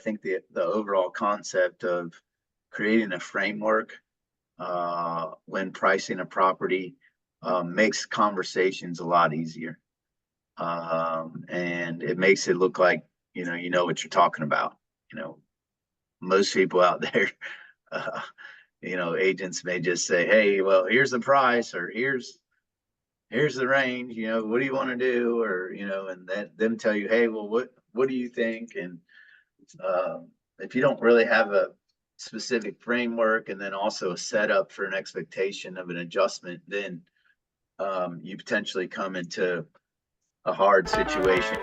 think the overall concept of creating a framework when pricing a property makes conversations a lot easier. And it makes it look like, you know what you're talking about. Most people out there, agents may just say, hey, well, here's the price, or here's the range, what do you want to do? Or, and then them tell you, hey, well, what do you think? And if you don't really have a specific framework and then also a setup for an expectation of an adjustment, then you potentially come into a hard situation.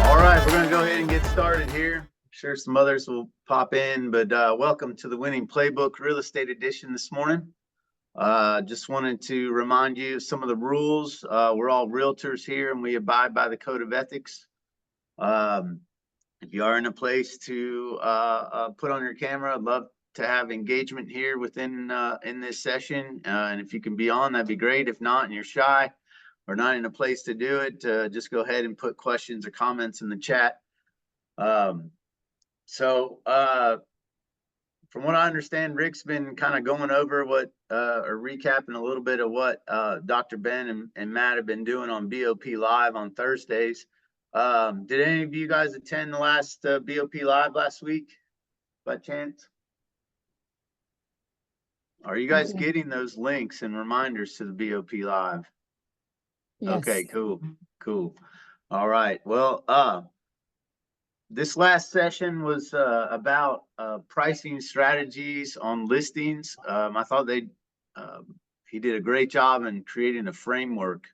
All right, we're going to go ahead and get started here. I'm sure some others will pop in, but welcome to the Winning Playbook Real Estate Edition this morning. Just wanted to remind you of some of the rules. We're all realtors here and we abide by the code of ethics. If you are in a place to put on your camera, I'd love to have engagement here within in this session. And if you can be on, that'd be great. If not, and you're shy or not in a place to do it, just go ahead and put questions or comments in the chat. From what I understand, Rick's been kind of going over what, or recapping a little bit of what Dr. Ben and Matt have been doing on BOP Live on Thursdays. Did any of you guys attend the last BOP Live last week by chance? Are you guys getting those links and reminders to the BOP Live? Yes. Okay, cool. All right. Well, this last session was about pricing strategies on listings. I thought he did a great job in creating a framework.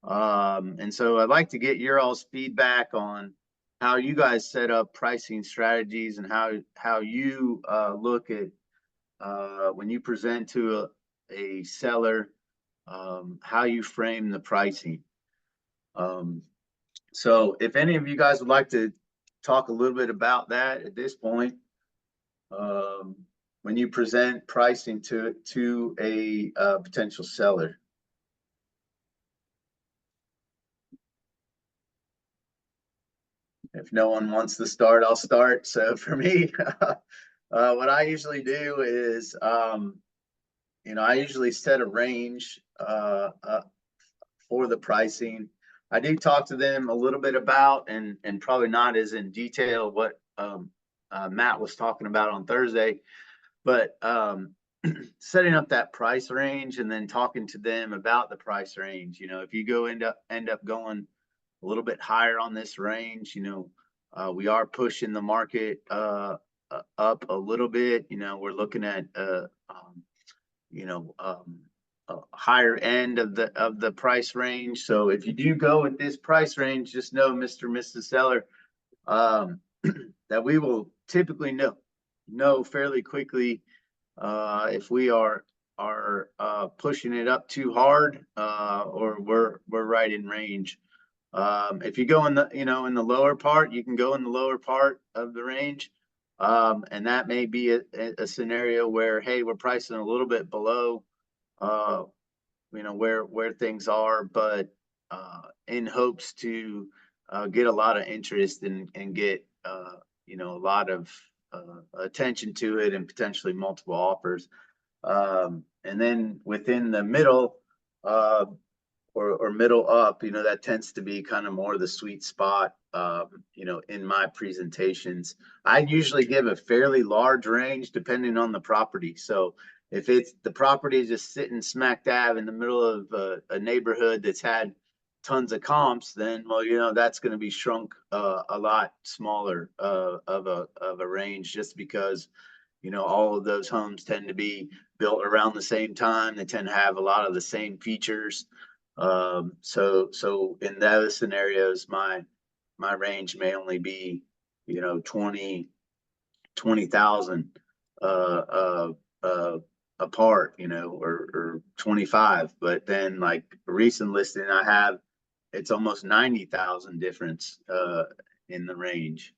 And so I'd like to get your all's feedback on how you guys set up pricing strategies and how you look at when you present to a seller, how you frame the pricing. So if any of you guys would like to talk a little bit about that at this point, when you present pricing to a potential seller. If no one wants to start, I'll start. So for me, what I usually do is, I usually set a range for the pricing. I do talk to them a little bit about, and probably not as in detail what Matt was talking about on Thursday, but setting up that price range and then talking to them about the price range. If you end up going a little bit higher on this range, we are pushing the market up a little bit. We're looking at a higher end of the price range. So if you do go with this price range, just know, Mr. and Mrs. Seller, that we will typically know fairly quickly if we are pushing it up too hard, or we're right in range. If you go in the in the lower part, you can go in the lower part of the range, and that may be a scenario where, hey, we're pricing a little bit below where things are, but in hopes to get a lot of interest and get a lot of attention to it and potentially multiple offers. And then within the middle or middle up, that tends to be kind of more the sweet spot. In my presentations, I usually give a fairly large range depending on the property. So if the property is just sitting smack dab in the middle of a neighborhood that's had tons of comps, then, well, that's going to be shrunk a lot smaller of a range, just because, all of those homes tend to be built around the same time. They tend to have a lot of the same features. So in those scenarios, my range may only be, 20,000 apart, or 25. But then, like a recent listing I have, it's almost 90,000 difference in the range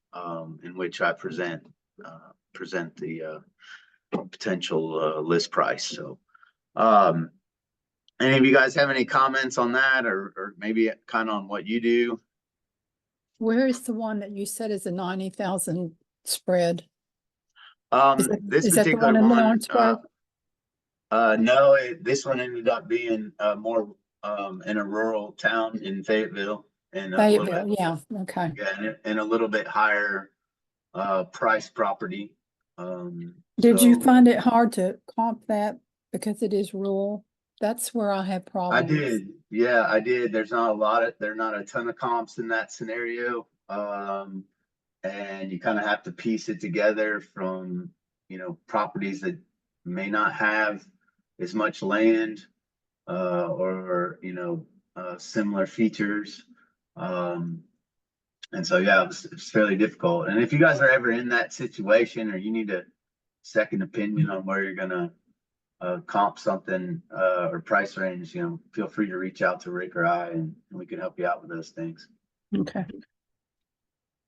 in which I present the potential list price. So Any of you guys have any comments on that, or maybe kind of on what you do? Where is the one that you said is a 90,000 spread? This Is that the particular one in one, Lawrenceburg? no, this one ended up being more in a rural town in Fayetteville, and a little bit, Fayetteville, yeah, okay. yeah, and a little bit higher price property. Did you So find it hard to comp that because it is rural? That's where I have I problems. did, yeah, I did. There's not a lot of, there are not a ton of comps in that scenario. And you kind of have to piece it together from, properties that may not have as much land, or, similar features. And so, yeah, it's fairly difficult. And if you guys are ever in that situation, or you need a second opinion on where you're gonna comp something, or price range, feel free to reach out to Rick or I, and we can help you out with those things. Okay.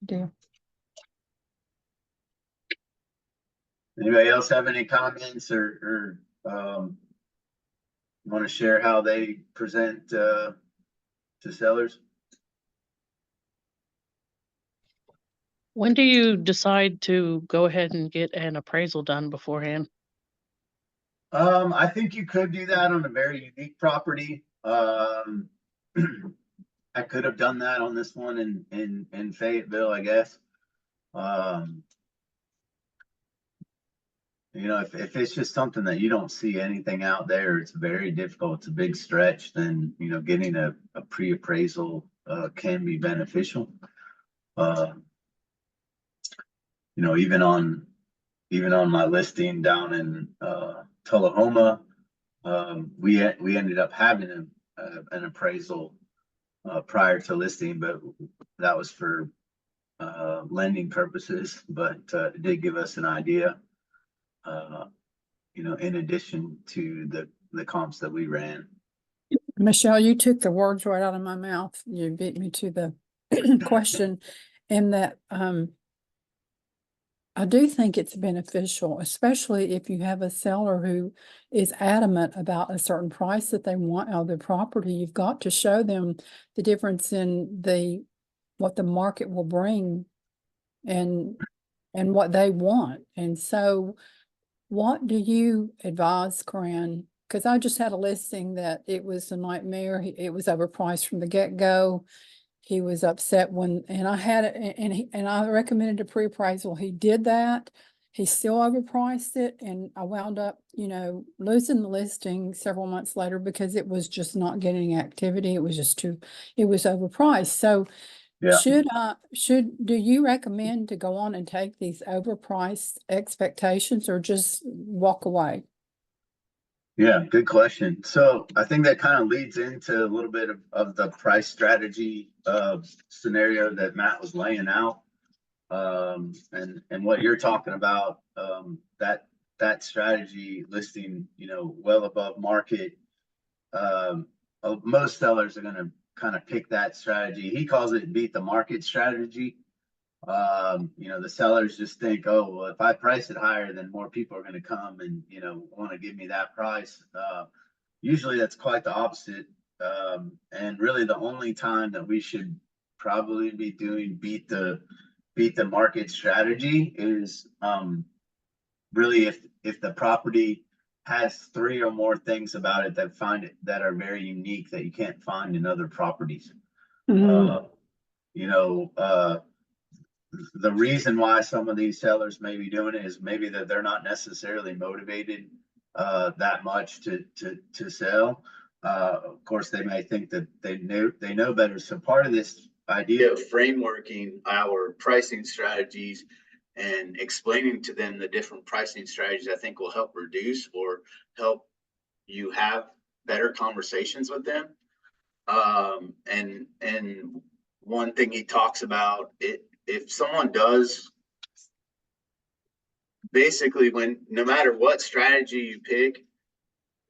Do. Anybody else have any comments, or want to share how they present to sellers? When do you decide to go ahead and get an appraisal done beforehand? I think you could do that on a very unique property. I could have done that on this one in Fayetteville, I guess. If it's just something that you don't see anything out there, it's very difficult. It's a big stretch. Then getting a pre-appraisal can be beneficial. Even on my listing down in Tullahoma, we ended up having an appraisal prior to listing, but that was for lending purposes. But it did give us an idea, in addition to the comps that we ran. Michelle, you took the words right out of my mouth. You beat me to the question, in that I do think it's beneficial, especially if you have a seller who is adamant about a certain price that they want out of their property. You've got to show them the difference in what the market will bring and what they want. And so what do you advise, Corinne? Because I just had a listing that it was a nightmare. It was overpriced from the get-go. He was upset and I had it, and I recommended a pre-appraisal. He did that. He still overpriced it, and I wound up, losing the listing several months later because it was just not getting activity. It was just it was overpriced. So Yeah. do you recommend to go on and take these overpriced expectations, or just walk away? Yeah, good question. So I think that kind of leads into a little bit of the price strategy scenario that Matt was laying out. And what you're talking about, that strategy listing, well above market. Most sellers are going to kind of pick that strategy. He calls it beat the market strategy. The sellers just think, oh, well, if I price it higher, then more people are going to come and, want to give me that price. Usually that's quite the opposite. And really the only time that we should probably be doing beat the market strategy is, really if the property has 3 or more things about it that are very unique that you can't find in other properties. The reason why some of these sellers may be doing it is maybe that they're not necessarily motivated that much to sell. Of course, they may think that they know better. So part of this idea of frameworking our pricing strategies and explaining to them the different pricing strategies, I think will help reduce or help you have better conversations with them. And one thing he talks about, if someone does, basically, no matter what strategy you pick,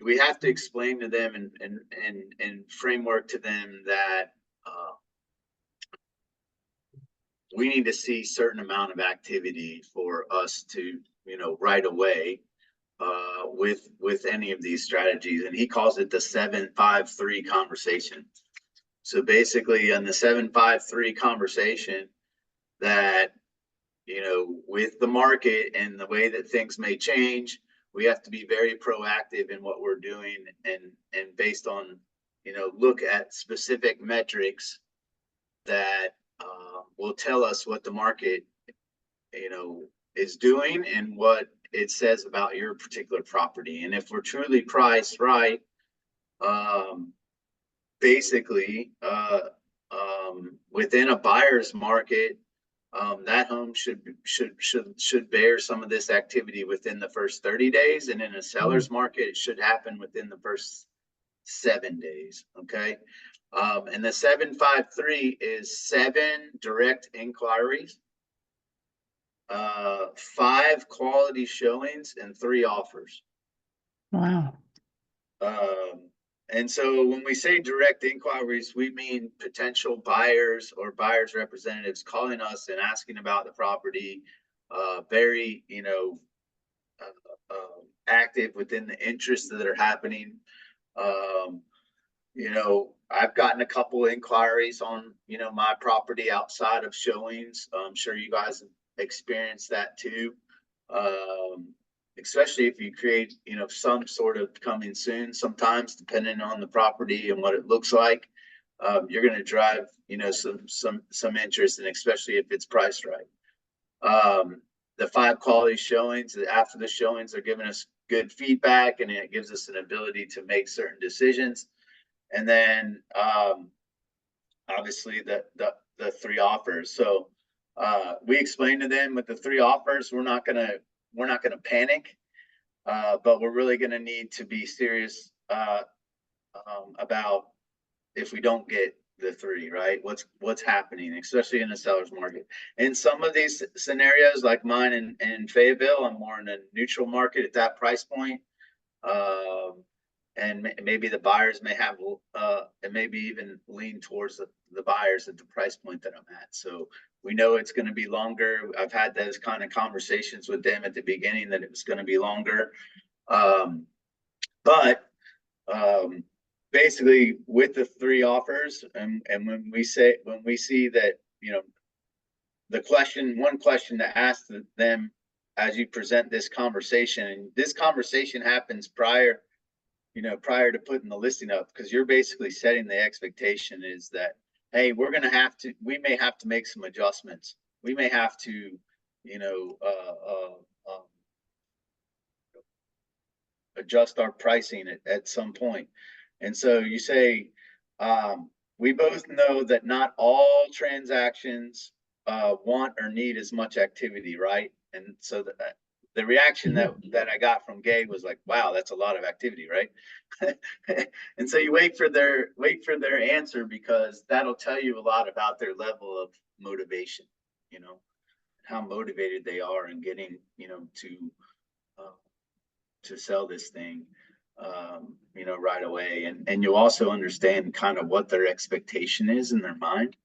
we have to explain to them and framework to them that we need to see certain amount of activity for us to, right away, with any of these strategies, and he calls it the 7-5-3 conversation. So basically, in the 7-5-3 conversation, that with the market and the way that things may change, we have to be very proactive in what we're doing, and based on look at specific metrics that will tell us what the market is doing and what it says about your particular property. And if we're truly priced right, basically within a buyer's market, that home should bear some of this activity within the first 30 days, and in a seller's market, it should happen within the first 7 days. Okay. And the 7-5-3 is 7 direct inquiries, 5 quality showings, and 3 offers. Wow. And so when we say direct inquiries, we mean potential buyers or buyers representatives calling us and asking about the property, very, active within the interests that are happening. I've gotten a couple of inquiries on, my property outside of showings. I'm sure you guys have experienced that too. Especially if you create, some sort of coming soon, sometimes depending on the property and what it looks like, you're going to drive, some interest, and especially if it's priced right. The 5 quality showings, after the showings, are giving us good feedback, and it gives us an ability to make certain decisions. And then, obviously the 3 offers. So, we explained to them with the 3 offers, we're not gonna panic, but we're really gonna need to be serious about if we don't get the 3, right? What's happening, especially in the seller's market. In some of these scenarios, like mine in Fayetteville, I'm more in a neutral market at that price point. And maybe the buyers may have, and maybe even lean towards the buyers at the price point that I'm at. So we know it's going to be longer. I've had those kind of conversations with them at the beginning, that it was going to be longer. But basically with the 3 offers, and when we see that, one question to ask them as you present this conversation, and this conversation happens prior to putting the listing up, because you're basically setting the expectation is that, hey, we may have to make some adjustments. We may have to, adjust our pricing at some point. And so you say, we both know that not all transactions want or need as much activity, right? And so the reaction that I got from Gabe was like, wow, that's a lot of activity, right? And so you wait for their answer, because that'll tell you a lot about their level of motivation, how motivated they are in getting, to sell this thing, right away. And you'll also understand kind of what their expectation is in their mind,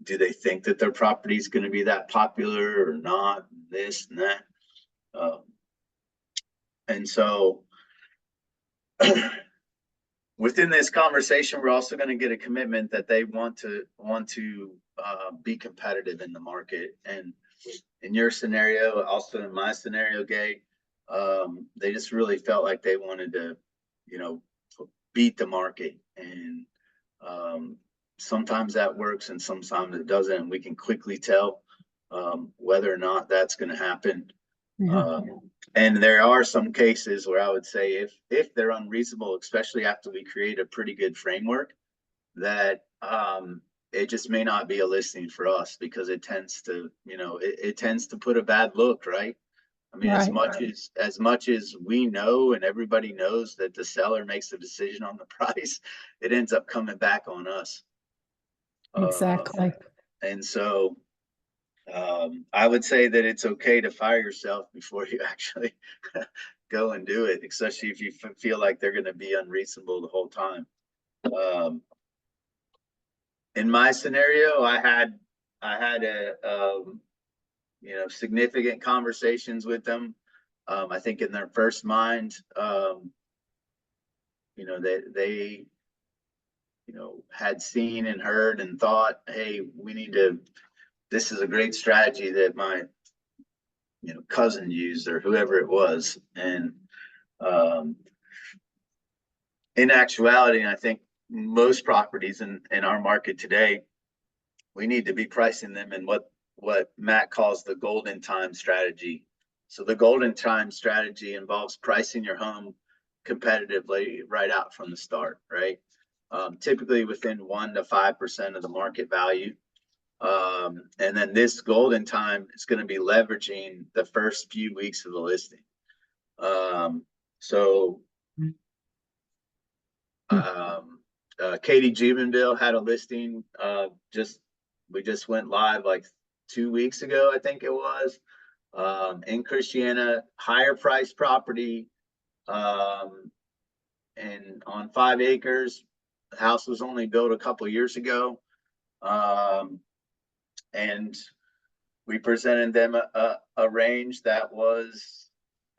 do they think that their property is going to be that popular or not, this and that. And so within this conversation, we're also going to get a commitment that they want to be competitive in the market. And in your scenario, also in my scenario, Gay, they just really felt like they wanted to, beat the market. And sometimes that works and sometimes it doesn't. And we can quickly tell whether or not that's going to happen. Yeah. And there are some cases where I would say if they're unreasonable, especially after we create a pretty good framework, that it just may not be a listing for us, because it tends to, it tends to put a bad look, right? I mean, Right. as much as we know and everybody knows that the seller makes the decision on the price, it ends up coming back on us. Exactly. And so I would say that it's okay to fire yourself before you actually go and do it, especially if you feel like they're going to be unreasonable the whole time. In my scenario, I had a you know, significant conversations with them. I think in their first mind, you know, they, you know, had seen and heard and thought, hey, this is a great strategy that my, you know, cousin used or whoever it was. And in actuality, I think most properties in our market today, we need to be pricing them in what Matt calls the golden time strategy. So the golden time strategy involves pricing your home competitively right out from the start, right? Typically within 1 to 5% of the market value. And then this golden time is going to be leveraging the first few weeks of the listing. So Katie Jubenville had a listing. We just went live like 2 weeks ago, I think it was. In Christiana, higher price property, and on 5 acres. The house was only built a couple years ago, and we presented them a range that was,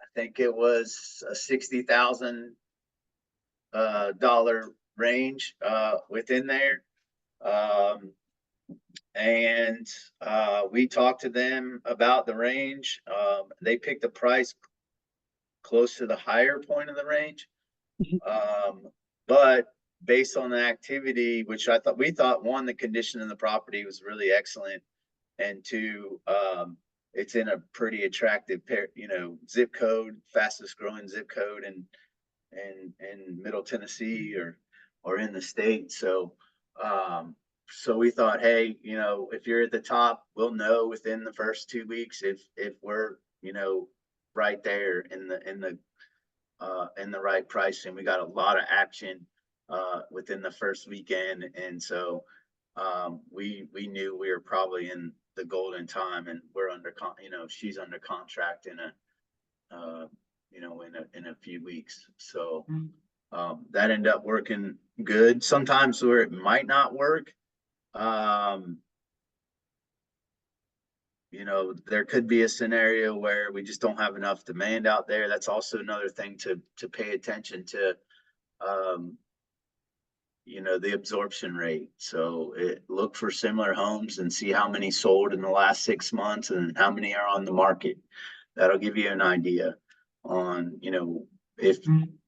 I think it was a $60,000 range within there. And we talked to them about the range. They picked a price close to the higher point of the range. But based on the activity, which we thought, one, the condition of the property was really excellent, and two, it's in a pretty attractive zip code, fastest growing zip code in Middle Tennessee or in the state. So we thought, hey, you know, if you're at the top, we'll know within the first 2 weeks if we're, you know, right there in the right pricing. We got a lot of action within the first weekend, and so we knew we were probably in the golden time, and we're she's under contract in a few weeks. So that ended up working good. Sometimes where it might not work, you know, there could be a scenario where we just don't have enough demand out there. That's also another thing to pay attention to, you know, the absorption rate. So look for similar homes and see how many sold in the last 6 months and how many are on the market. That'll give you an idea on, you know,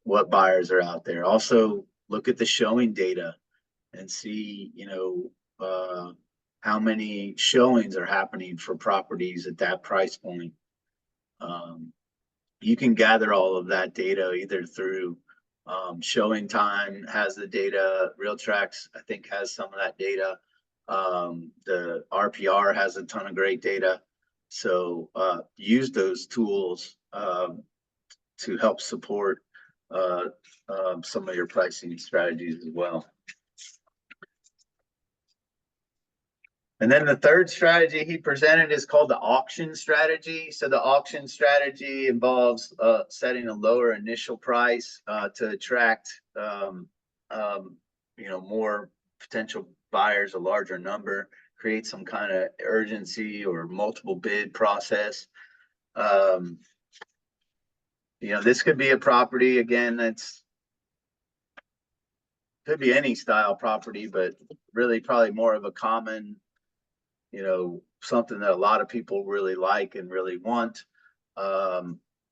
what buyers are out there. Also look at the showing data and see, you know, how many showings are happening for properties at that price point. You can gather all of that data either through Showing Time has the data, RealTracks I think has some of that data. The RPR has a ton of great data. So use those tools to help support some of your pricing strategies as well. And then the third strategy he presented is called the auction strategy. So the auction strategy involves setting a lower initial price to attract, you know, more potential buyers, a larger number, create some kind of urgency or multiple bid process. You know, this could be a property, again, could be any style property, but really probably more of a common, you know, something that a lot of people really like and really want.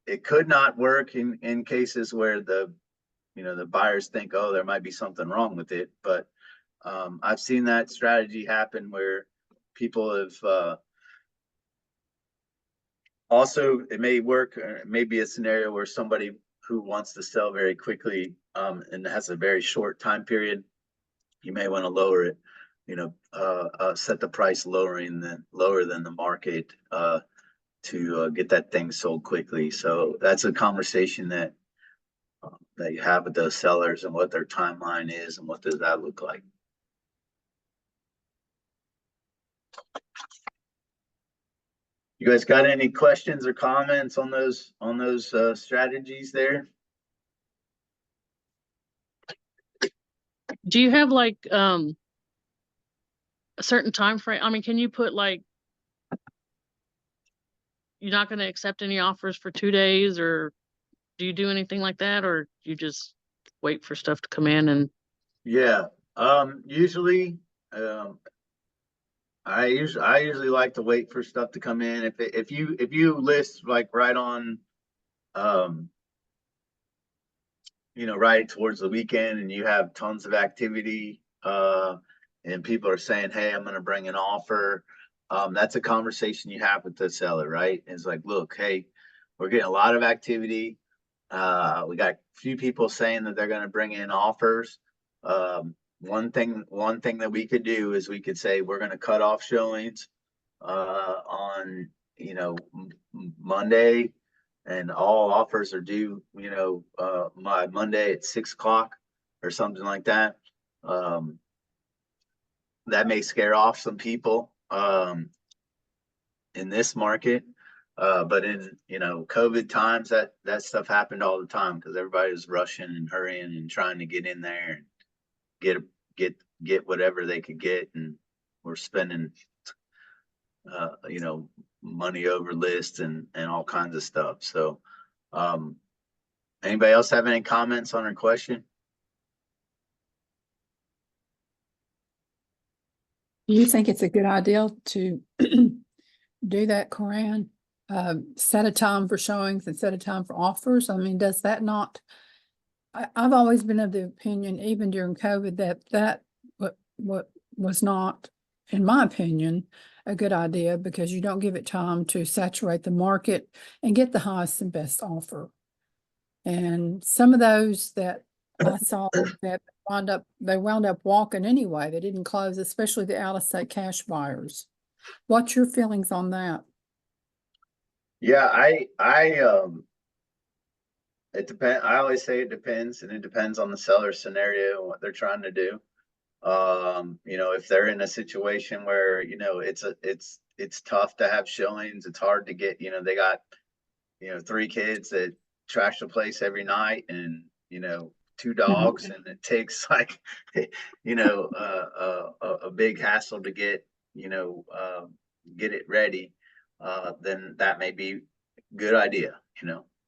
It could not work in cases where the buyers think, oh, there might be something wrong with it. But I've seen that strategy happen where people have also, it may work, it may be a scenario where somebody who wants to sell very quickly and has a very short time period, you may want to lower it, you know, set the price lower than the market to get that thing sold quickly. So that's a conversation that you have with those sellers and what their timeline is and what does that look like. You guys got any questions or comments on those strategies there? Do you have like a certain time frame? I mean, can you put like you're not gonna accept any offers for 2 days, or do you do anything like that, or you just wait for stuff to come in and Yeah, usually, um, I usually like to wait for stuff to come in. If you list like right on, um, right towards the weekend and you have tons of activity, and people are saying, hey, I'm going to bring an offer. That's a conversation you have with the seller, right? It's like, look, hey, we're getting a lot of activity. We got a few people saying that they're going to bring in offers. One thing that we could do is we could say we're going to cut off showings on Monday, and all offers are due my Monday at 6 o'clock or something like that. That may scare off some people in this market. But in COVID times, that stuff happened all the time because everybody was rushing and hurrying and trying to get in there and get whatever they could get, and we're spending money over lists and all kinds of stuff. So anybody else have any comments on her question? Do you think it's a good idea to do that, Corinne? Set a time for showings and set a time for offers? I mean, does that not? I've always been of the opinion, even during COVID, that what was not, in my opinion, a good idea, because you don't give it time to saturate the market and get the highest and best offer. And some of those that I saw that they wound up walking anyway. They didn't close, especially the out-of-state cash buyers. What's your feelings on that? Yeah, it depends. I always say it depends, and it depends on the seller scenario and what they're trying to do. If they're in a situation where it's tough to have showings, it's hard to get. They got 3 kids that trash the place every night, and 2 dogs, and it takes like a big hassle to get it ready. Then that may be a good idea.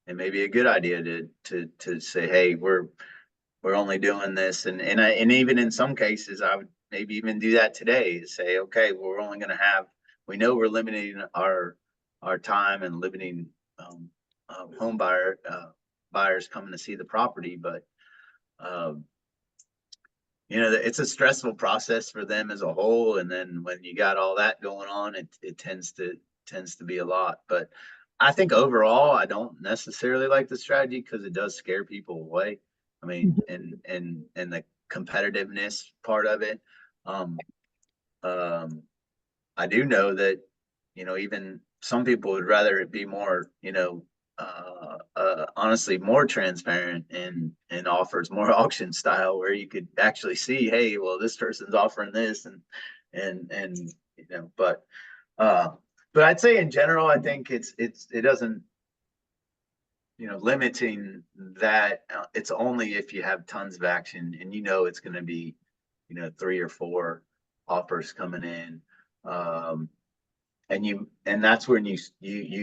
It may be a good idea to say, hey, we're only doing this, and even in some cases I would maybe even do that today, say, okay, well, we're only going to have, we know we're limiting our time and limiting home buyers coming to see the property, but it's a stressful process for them as a whole, and then when you got all that going on, it tends to be a lot. But I think overall I don't necessarily like the strategy because it does scare people away. I mean, and the competitiveness part of it. I do know that even some people would rather it be more honestly more transparent and offers more auction style, where you could actually see, hey, well, this person's offering this, and but I'd say in general, I think it doesn't, limiting that. It's only if you have tons of action and it's going to be 3 or 4 offers coming in, and that's when you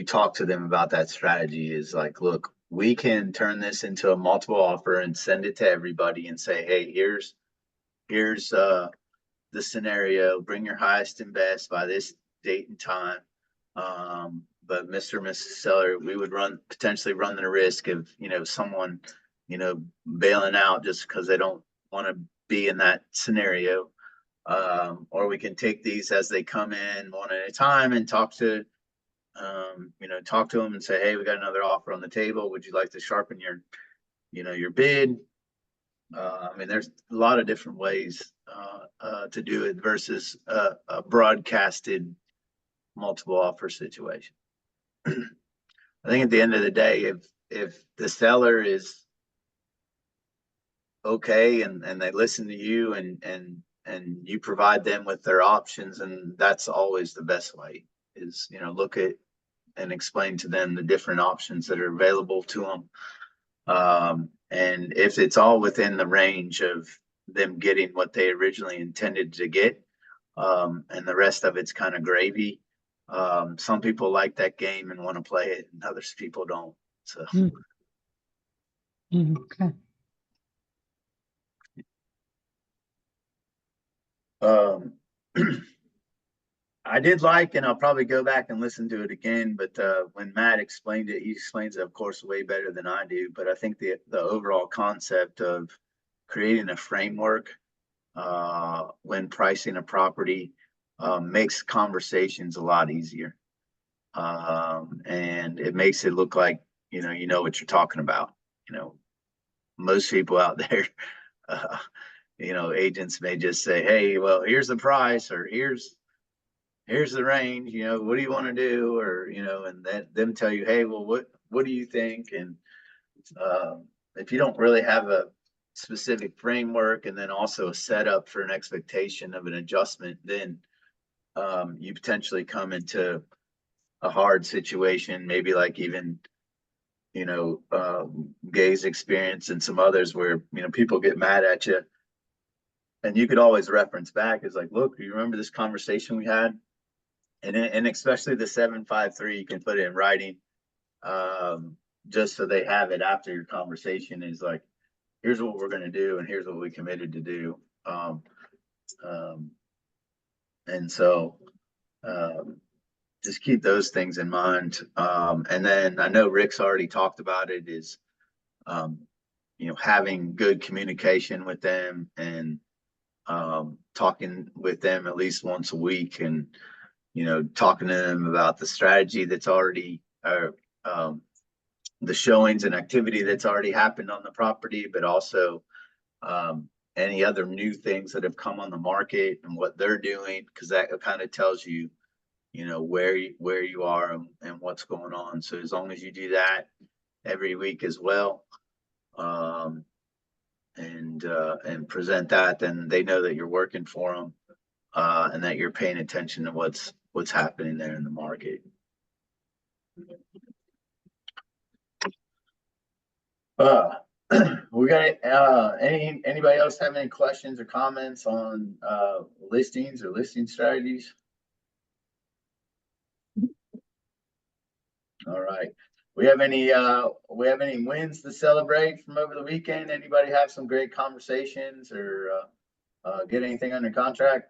talk to them about that strategy. Is like, look, we can turn this into a multiple offer and send it to everybody and say, hey, here's the scenario, bring your highest and best by this date and time. But Mr. and Mrs. Seller, we would potentially run the risk of someone bailing out just because they don't want to be in that scenario. Or we can take these as they come in one at a time and talk to them and say, hey, we got another offer on the table. Would you like to sharpen your bid? I mean, there's a lot of different ways to do it versus a broadcasted multiple offer situation. I think at the end of the day, if the seller is okay and they listen to you and you provide them with their options, and that's always the best way, is look at and explain to them the different options that are available to them. And if it's all within the range of them getting what they originally intended to get, and the rest of it's kind of gravy, Some people like that game and want to play it, and others people don't. So, Okay. I did like, and I'll probably go back and listen to it again, but when Matt explained it, he explains it, of course, way better than I do. But I think the overall concept of creating a framework when pricing a property makes conversations a lot easier. And it makes it look like, you know what you're talking about. Most people out there, uh, agents may just say, hey, well, here's the price, or here's the range, what do you want to do? Or, and then them tell you, hey, well, what do you think? And if you don't really have a specific framework and then also a setup for an expectation of an adjustment, then you potentially come into a hard situation, maybe like even, Gay's experience and some others where, people get mad at you. And you could always reference back is like, look, do you remember this conversation we had? And especially the 753, you can put it in writing, just so they have it after your conversation is like, here's what we're going to do, and here's what we committed to do. And so just keep those things in mind. And then I know Rick's already talked about it is, having good communication with them and talking with them at least once a week and, talking to them about the strategy that's already, the showings and activity that's already happened on the property, but also any other new things that have come on the market and what they're doing, because that kind of tells you, where you are and what's going on. So as long as you do that every week as well, and present that, then they know that you're working for them, and that you're paying attention to what's happening there in the market. We got anybody else have any questions or comments on listings or listing strategies? All right. We have any wins to celebrate from over the weekend? Anybody have some great conversations or get anything under contract?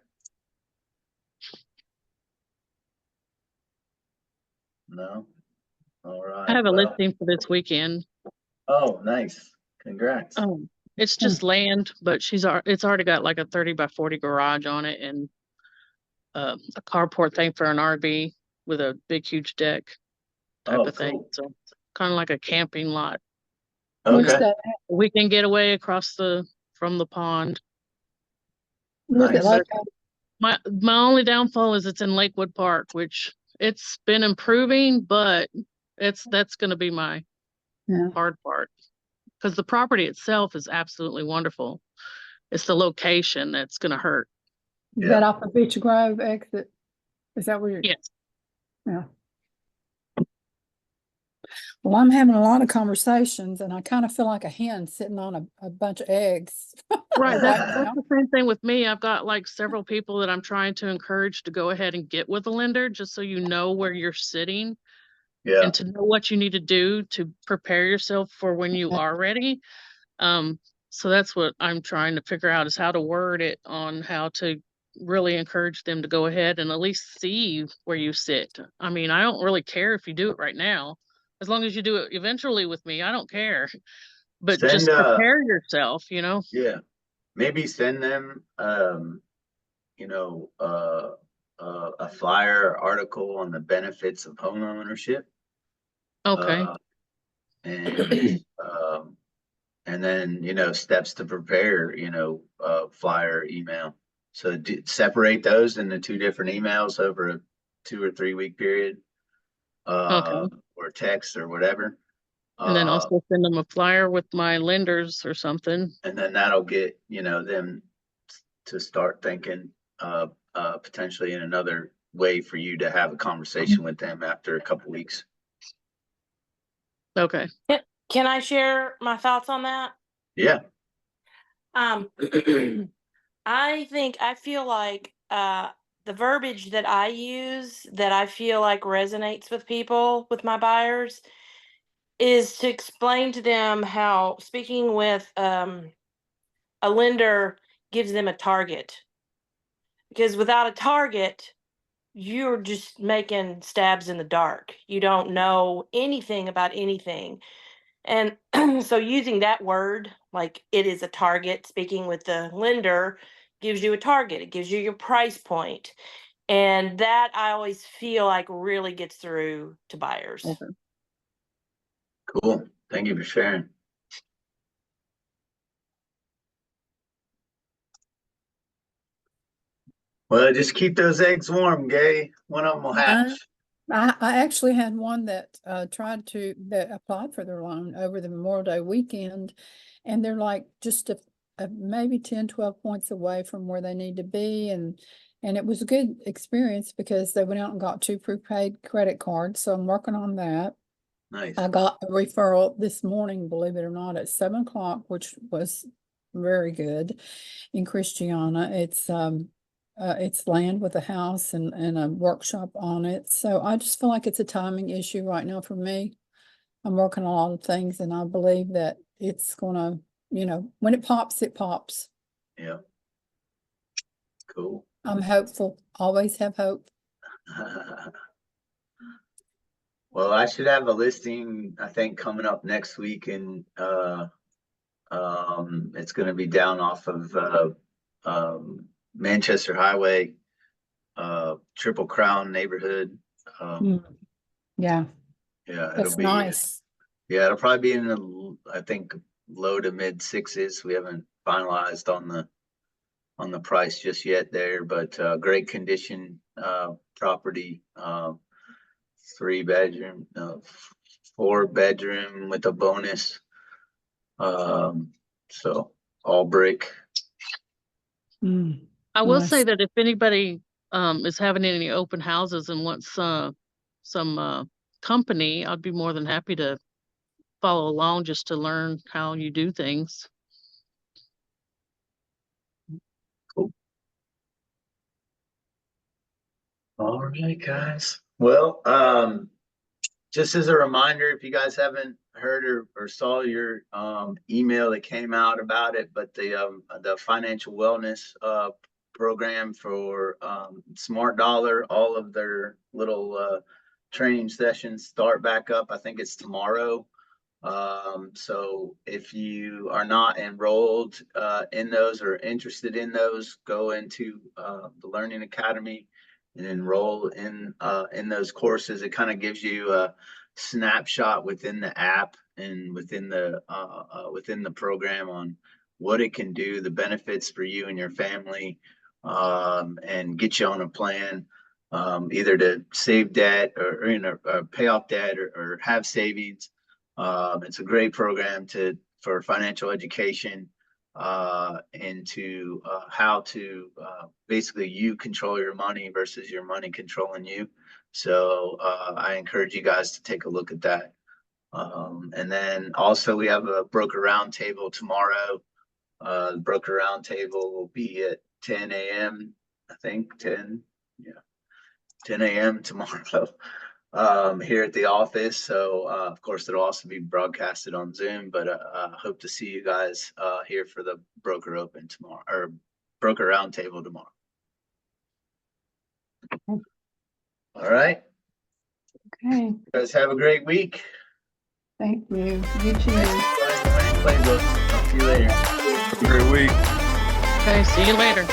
No. All right. I have a Well, listing for this weekend. oh, nice. Congrats. It's just land, but it's already got like a 30 by 40 garage on it and a carport thing for an RV with a big, huge deck type Oh, of thing. cool. So kind of like a camping lot. What's Okay. that? We can get away from the pond. What's it Nice. like? My only downfall is it's in Lakewood Park, which it's been improving, but that's going to be my Yeah. hard part because the property itself is absolutely wonderful. It's the location that's going to hurt. Is Yeah. that off of Beach Grove exit? Is that where you're? Yes. Yeah. Well, I'm having a lot of conversations and I kind of feel like a hen sitting on a bunch of eggs. Right. Right That's now. the same thing with me. I've got like several people that I'm trying to encourage to go ahead and get with a lender just so you know where you're sitting Yeah. and to know what you need to do to prepare yourself for when you are ready. So that's what I'm trying to figure out is how to word it on how to really encourage them to go ahead and at least see where you sit. I mean, I don't really care if you do it right now. As long as you do it eventually with me, I don't care. But Send just prepare yourself, yeah. Maybe send them a flyer article on the benefits of home ownership. Okay. And then steps to prepare, flyer email. So separate those into two different emails over a 2 or 3 week period, Okay. or text or whatever. And then also send them a flyer with my lenders or something. And then that'll get, them to start thinking potentially in another way for you to have a conversation with them after a couple weeks. Okay. Can I share my thoughts on that? Yeah. I feel like the verbiage that I use that I feel like resonates with people, with my buyers, is to explain to them how speaking with a lender gives them a target. Because without a target, you're just making stabs in the dark. You don't know anything about anything. And so using that word, like it is a target, speaking with the lender gives you a target. It gives you your price point. And that I always feel like really gets through to buyers. Okay. Cool. Thank you for sharing. Well, just keep those eggs warm, Gay. One of them will hatch. I actually had one that that applied for their loan over the Memorial Day weekend, and they're like just maybe 10, 12 points away from where they need to be. And it was a good experience because they went out and got 2 prepaid credit cards. So I'm working on that. Nice. I got a referral this morning, believe it or not, at 7 o'clock, which was very good in Christiana. It's land with a house and a workshop on it. So I just feel like it's a timing issue right now for me. I'm working on a lot of things and I believe that it's gonna, when it pops, it pops. Yeah. Cool. I'm hopeful, always have hope. Well, I should have a listing, I think, coming up next week, and it's going to be down off of Manchester Highway, Triple Crown neighborhood. Yeah, Yeah, that's nice. Yeah, it'll probably be in the, I think, low to mid 6s. We haven't finalized on the price just yet there, but great condition property. 3-bedroom, 4-bedroom with a bonus. So all brick. I will say Nice. that if anybody is having any open houses and wants some company, I'd be more than happy to follow along just to learn how you do things. Cool. All right, guys. Well, just as a reminder, if you guys haven't heard or saw your email that came out about it, but the financial wellness program for Smart Dollar, all of their little training sessions start back up. I think it's tomorrow. So if you are not enrolled in those or interested in those, go into the Learning Academy and enroll in those courses. It kind of gives you a snapshot within the app and within the program on what it can do, the benefits for you and your family, and get you on a plan, either to save debt or pay off debt or have savings. It's a great program for financial education, into how to basically you control your money versus your money controlling you. So I encourage you guys to take a look at that. And then also we have a broker roundtable tomorrow. The broker roundtable will be at 10 a.m. I think 10 a.m. tomorrow. Here at the office. So of course it'll also be broadcasted on Zoom, but hope to see you guys here for the broker open tomorrow, or broker roundtable tomorrow. All right. Okay, You guys have a great week. thank you. You too. Playbook. Talk to you later. Have a great week. Okay, see you later.